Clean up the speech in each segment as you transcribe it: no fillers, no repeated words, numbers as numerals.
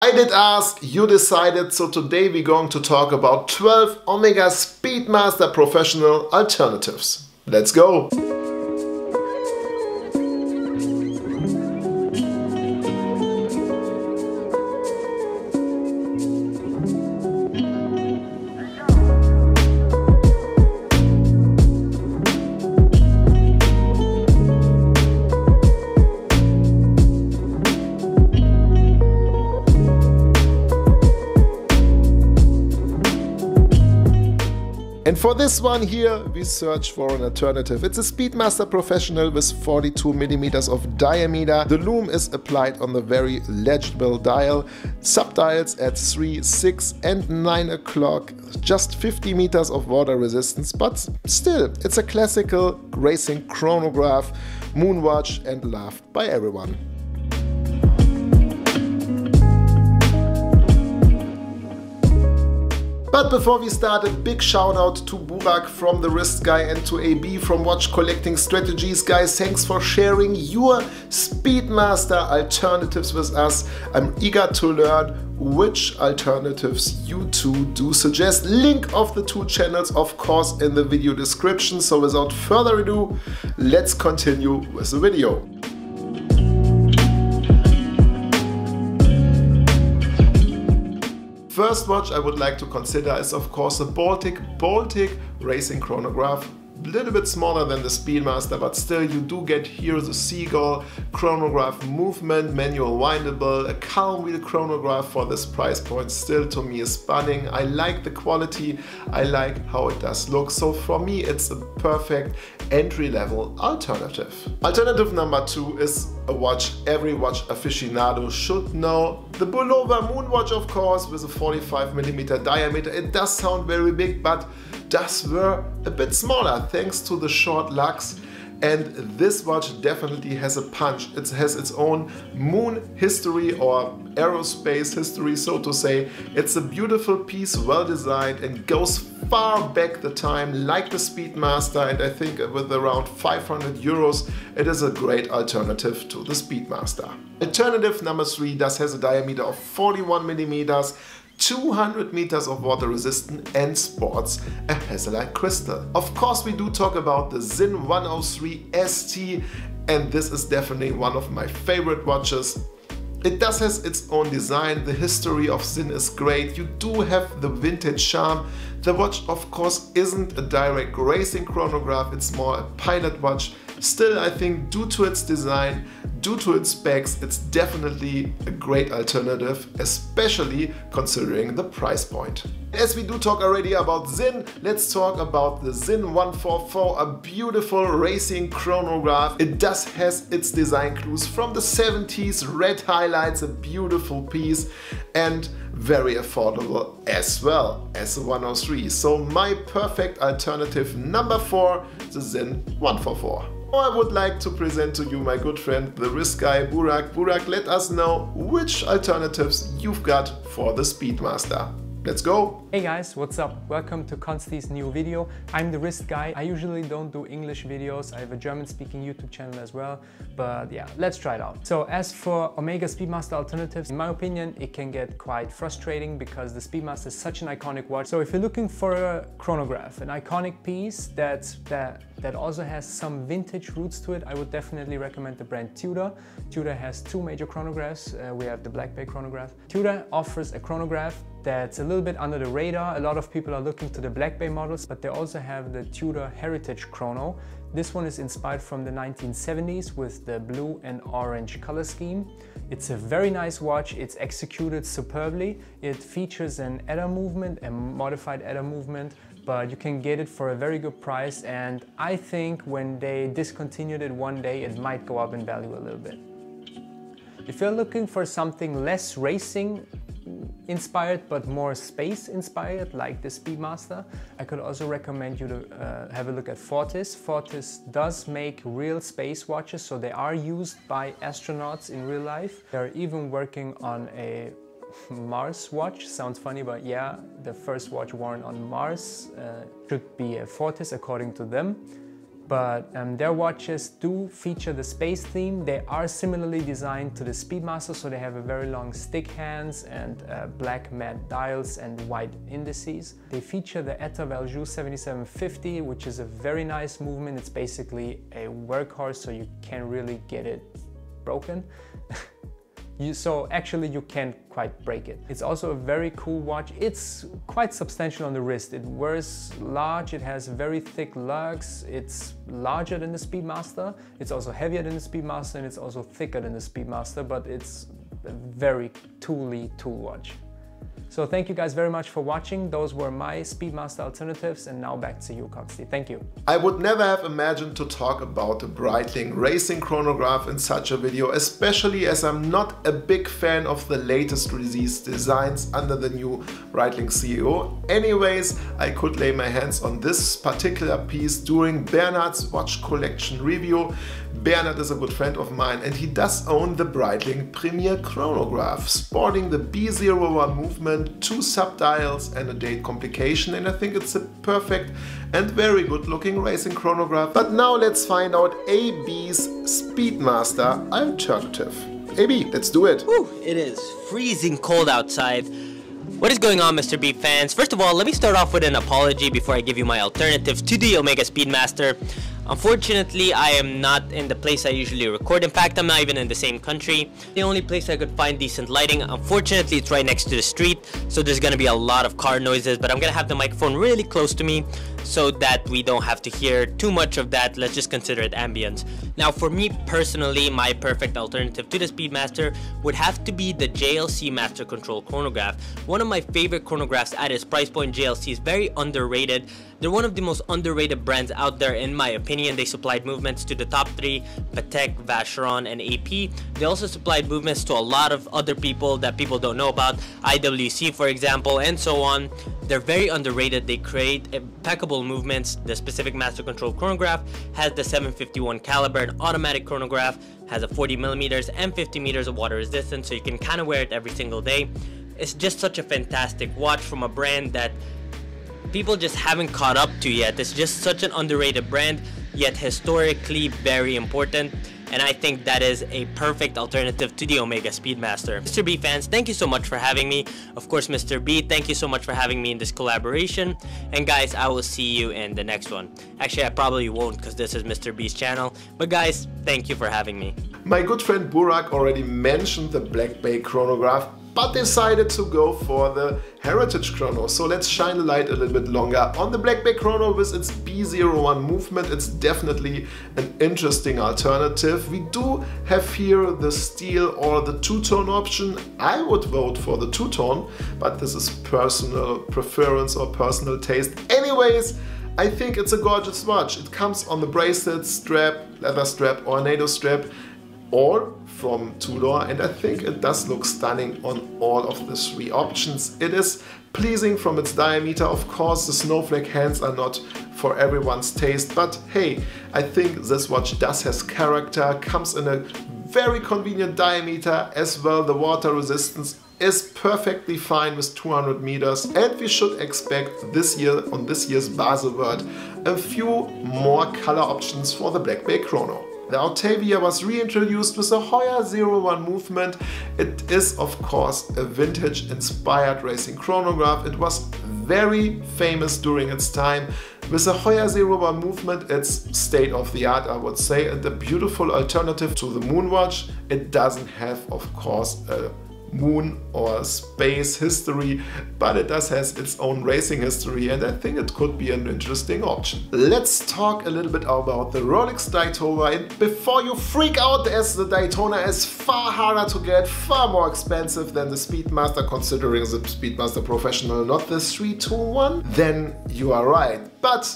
I did ask, you decided, so today we're going to talk about 12 Omega Speedmaster professional alternatives. Let's go! And for this one here, we search for an alternative. It's a Speedmaster Professional with 42mm of diameter. The loom is applied on the very legible dial. Subdials at 3, 6 and 9 o'clock. Just 50 meters of water resistance, but still, it's a classical racing chronograph, moonwatch and loved by everyone. But before we start, a big shout out to Burak from The Wrist Guy and to AB from Watch Collecting Strategies. Guys, thanks for sharing your Speedmaster alternatives with us. I'm eager to learn which alternatives you two do suggest. Link of the two channels, of course, in the video description. So without further ado, let's continue with the video. First watch I would like to consider is of course the Baltic Racing chronograph. A little bit smaller than the Speedmaster, but still you do get here the seagull chronograph movement, manual windable, a calm wheel chronograph for this price point still to me is stunning. I like the quality, I like how it does look, so for me it's a perfect entry-level alternative. Alternative number 2 is a watch every watch aficionado should know. The Bulova Moonwatch, of course, with a 45mm diameter. It does sound very big, but does were a bit smaller thanks to the short lugs. And this watch definitely has a punch. It has its own moon history or aerospace history, so to say. It's a beautiful piece, well designed, and goes far back the time like the Speedmaster, and I think with around 500 euros it is a great alternative to the Speedmaster. Alternative number 3 has a diameter of 41mm, 200 meters of water resistant and sports a Hazellite crystal. Of course we do talk about the Sinn 103 ST, and this is definitely one of my favorite watches. It does has its own design, the history of Sinn is great, you do have the vintage charm. The watch of course isn't a direct racing chronograph, it's more a pilot watch. Still, I think due to its design, due to its specs, it's definitely a great alternative, especially considering the price point. As we do talk already about Sinn, let's talk about the Sinn 144, a beautiful racing chronograph. It does has its design clues from the 70s, red highlights, a beautiful piece, and very affordable as well as the 103. So my perfect alternative number 4, the Sinn 144. I would like to present to you my good friend, the wrist guy Burak. Burak, let us know which alternatives you've got for the Speedmaster. Let's go! Hey guys, what's up? Welcome to Constancies' new video. I'm the wrist guy. I usually don't do English videos. I have a German-speaking YouTube channel as well. But yeah, let's try it out. So as for Omega Speedmaster alternatives, in my opinion, it can get quite frustrating because the Speedmaster is such an iconic watch. So if you're looking for a chronograph, an iconic piece that also has some vintage roots to it, I would definitely recommend the brand Tudor. Tudor has two major chronographs. We have the Black Bay chronograph. Tudor offers a chronograph that's a little bit under the radar. A lot of people are looking to the Black Bay models, but they also have the Tudor Heritage Chrono. This one is inspired from the 1970s with the blue and orange color scheme. It's a very nice watch, it's executed superbly. It features an adder movement, a modified adder movement, but you can get it for a very good price, and I think when they discontinued it one day, it might go up in value a little bit. If you're looking for something less racing inspired but more space inspired like the Speedmaster, I could also recommend you to have a look at Fortis. Fortis does make real space watches, so they are used by astronauts in real life. They're even working on a Mars watch. Sounds funny, but yeah, the first watch worn on Mars should be a Fortis according to them. but their watches do feature the space theme. They are similarly designed to the Speedmaster, so they have a very long stick hands and black matte dials and white indices. They feature the ETA Valjoux 7750, which is a very nice movement. It's basically a workhorse, so you can't really get it broken. So actually you can't quite break it. It's also a very cool watch. It's quite substantial on the wrist. It wears large, it has very thick lugs, it's larger than the Speedmaster, it's also heavier than the Speedmaster, and it's also thicker than the Speedmaster, but it's a very tooly tool watch. So thank you guys very much for watching. Those were my Speedmaster alternatives, and now back to you, Consti. Thank you. I would never have imagined to talk about the Breitling racing chronograph in such a video, especially as I'm not a big fan of the latest released designs under the new Breitling CEO. Anyways, I could lay my hands on this particular piece during Bernhard's watch collection review. Bernhard is a good friend of mine, and he does own the Breitling Premier chronograph, sporting the B01 movement, 2 subdials and a date complication, and I think it's a perfect and very good looking racing chronograph. But now let's find out AB's Speedmaster alternative. AB, let's do it. Whew, it is freezing cold outside. What is going on, Mr. B fans? First of all, let me start off with an apology before I give you my alternatives to the Omega Speedmaster. Unfortunately, I am not in the place I usually record. In fact, I'm not even in the same country. The only place I could find decent lighting, unfortunately, it's right next to the street, so there's gonna be a lot of car noises, but I'm gonna have the microphone really close to me so that we don't have to hear too much of that. Let's just consider it ambience. Now, for me personally, my perfect alternative to the Speedmaster would have to be the JLC Master Control chronograph. One of my favorite chronographs at its price point. JLC is very underrated. They're one of the most underrated brands out there, in my opinion. They supplied movements to the top 3, Patek, Vacheron, and AP. They also supplied movements to a lot of other people that people don't know about, IWC for example, and so on. They're very underrated. They create impeccable movements. The specific Master Control chronograph has the 751 caliber, an automatic chronograph, has a 40 millimeters and 50 meters of water resistance, so you can kind of wear it every single day. It's just such a fantastic watch from a brand that people just haven't caught up to yet. It's just such an underrated brand, yet historically very important, and I think that is a perfect alternative to the Omega Speedmaster. Mr. B fans, thank you so much for having me. Of course, Mr. B, thank you so much for having me in this collaboration. And guys, I will see you in the next one. Actually, I probably won't, because this is Mr. B's channel. But guys, thank you for having me. My good friend Burak already mentioned the Black Bay chronograph, but decided to go for the Heritage Chrono. So let's shine the light a little bit longer on the Black Bay Chrono with its B01 movement. It's definitely an interesting alternative. We do have here the steel or the two-tone option. I would vote for the two-tone, but this is personal preference or personal taste. Anyways, I think it's a gorgeous watch. It comes on the bracelet, strap, leather strap or NATO strap, or from Tudor, and I think it does look stunning on all of the 3 options. It is pleasing from its diameter. Of course, the snowflake hands are not for everyone's taste, but hey, I think this watch does has character, comes in a very convenient diameter as well. The water resistance is perfectly fine with 200 meters, and we should expect this year, on this year's Baselworld, a few more color options for the Black Bay Chrono. The Octavia was reintroduced with a Hoya 01 movement. It is of course a vintage inspired racing chronograph. It was very famous during its time. With the Hoya 01 movement, it's state of the art, I would say, and a beautiful alternative to the Moonwatch. It doesn't have, of course, a moon or space history, but it does has its own racing history, and I think it could be an interesting option. Let's talk a little bit about the Rolex Daytona, and before you freak out, as the Daytona is far harder to get, far more expensive than the Speedmaster, considering the Speedmaster Professional, not the 321, then you are right. But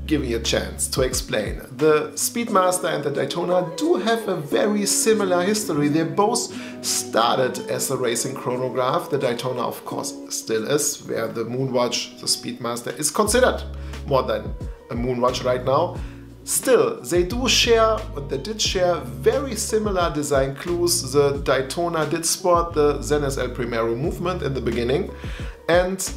give me a chance to explain. The Speedmaster and the Daytona do have a very similar history. They both started as a racing chronograph. The Daytona, of course, still is, where the Moonwatch, the Speedmaster, is considered more than a Moonwatch right now. Still, they do share, or they did share, very similar design clues. The Daytona did sport the Zen SL Primero movement in the beginning, and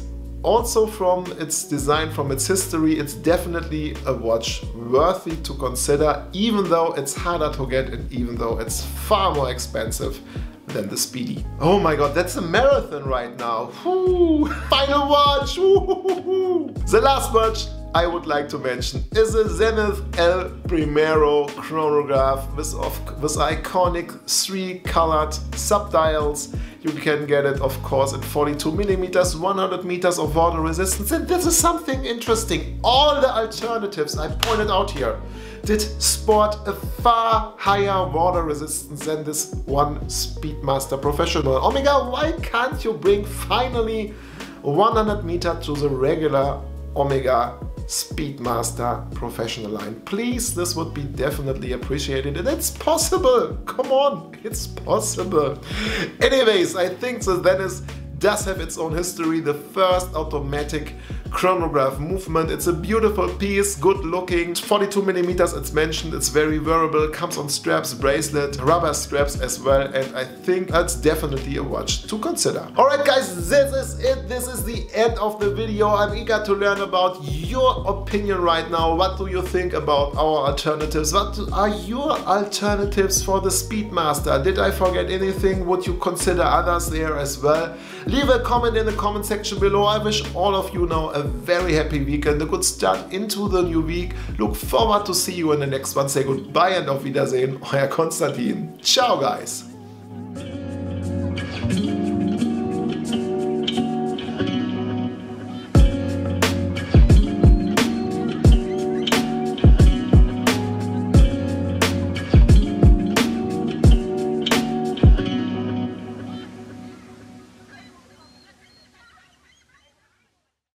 also from its design, from its history, it's definitely a watch worthy to consider, even though it's harder to get and even though it's far more expensive than the Speedy. Oh my god, that's a marathon right now. Woo. Final watch. Woo. The last watch I would like to mention is a Zenith El Primero chronograph with iconic 3-colored subdials. You can get it, of course, in 42 millimeters, 100 meters of water resistance. And this is something interesting. All the alternatives I pointed out here did sport a far higher water resistance than this one Speedmaster Professional. Omega, why can't you bring finally 100 meter to the regular Omega Speedmaster Professional line? Please, this would be definitely appreciated, and it's possible. Come on, it's possible. Anyways, I think the Zenith does have its own history. The first automatic chronograph movement. It's a beautiful piece, good looking, 42 millimeters it's mentioned, it's very wearable, comes on straps, bracelet, rubber straps as well, and I think that's definitely a watch to consider. Alright guys, this is it. This is the end of the video. I'm eager to learn about your opinion right now. What do you think about our alternatives? What are your alternatives for the Speedmaster? Did I forget anything? Would you consider others there as well? Leave a comment in the comment section below. I wish all of you now a very happy weekend, a good start into the new week. Look forward to see you in the next one. Say goodbye and auf Wiedersehen. Euer Konstantin. Ciao guys.